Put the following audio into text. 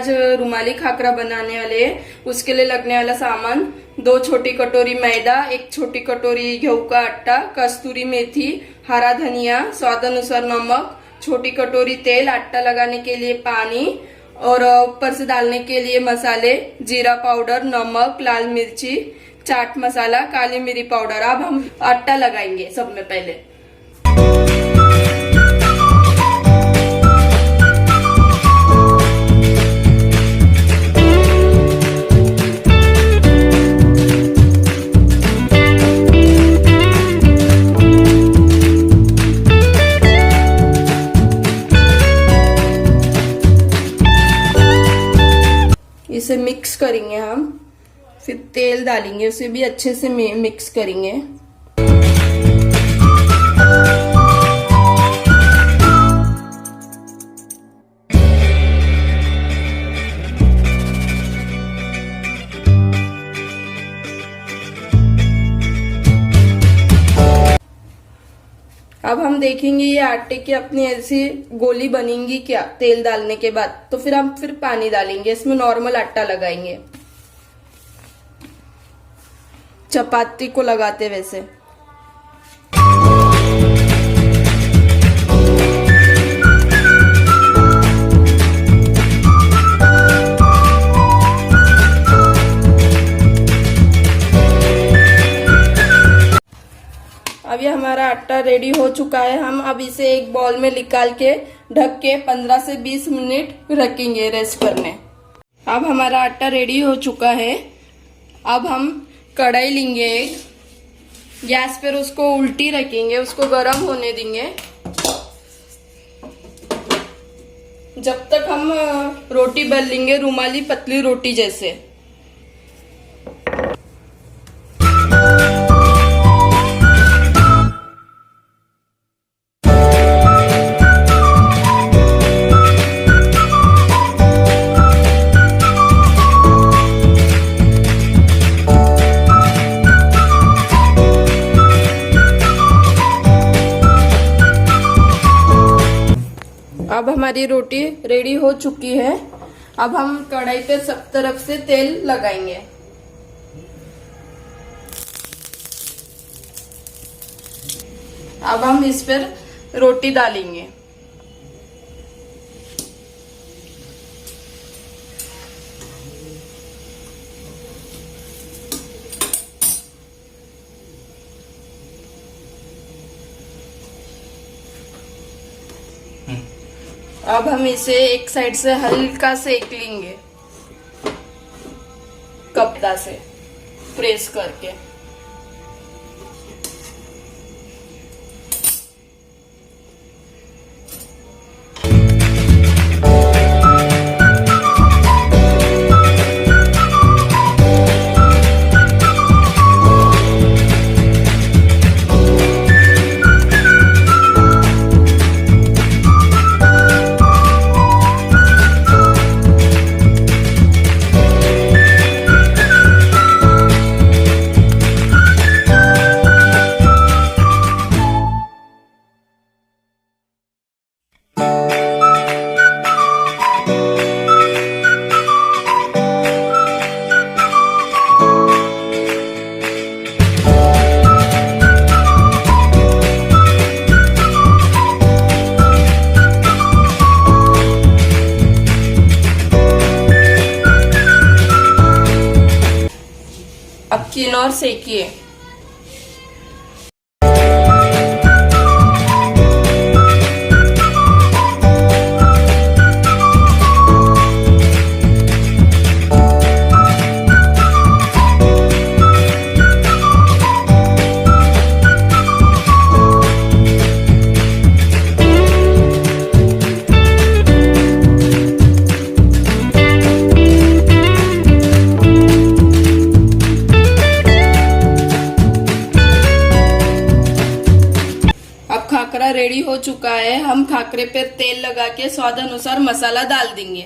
आज रुमाली खाकरा बनाने वाले हैं। उसके लिए लगने वाला सामान 2 छोटी कटोरी मैदा, 1 छोटी कटोरी गेहूं का आटा, कस्तूरी मेथी, हरा धनिया, स्वाद अनुसार नमक, छोटी कटोरी तेल, आटा लगाने के लिए पानी और ऊपर से डालने के लिए मसाले, जीरा पाउडर, नमक, लाल मिर्ची, चाट मसाला, काली मिरी पाउडर। अब हम आटा लगाएंगे सब में पहले। इसे मिक्स करेंगे हम, फिर तेल डालेंगे, उसे भी अच्छे से मिक्स करेंगे। अब हम देखेंगे ये आटे की अपनी ऐसी गोली बनेंगी क्या तेल डालने के बाद। तो फिर हम पानी डालेंगे, इसमें नॉर्मल आटा लगाएंगे चपाती को लगाते वैसे। अब ये हमारा आटा रेडी हो चुका है। हम अब इसे एक बॉल में निकाल के ढक के 15 से 20 मिनट रखेंगे रेस्ट करने। अब हमारा आटा रेडी हो चुका है। अब हम कढ़ाई लेंगे एक, गैस पर उसको उल्टी रखेंगे, उसको गर्म होने देंगे जब तक हम रोटी बेल लेंगे, रुमाली पतली रोटी जैसे। अब हमारी रोटी रेडी हो चुकी है। अब हम कढ़ाई पे सब तरफ से तेल लगाएंगे। अब हम इस पर रोटी डालेंगे। अब हम इसे एक साइड से हल्का सेक लेंगे, कपड़ा से प्रेस करके। अब किन और सेकिए। खाकरा रेडी हो चुका है। हम खाकरे पे तेल लगा के स्वाद अनुसार मसाला डाल देंगे।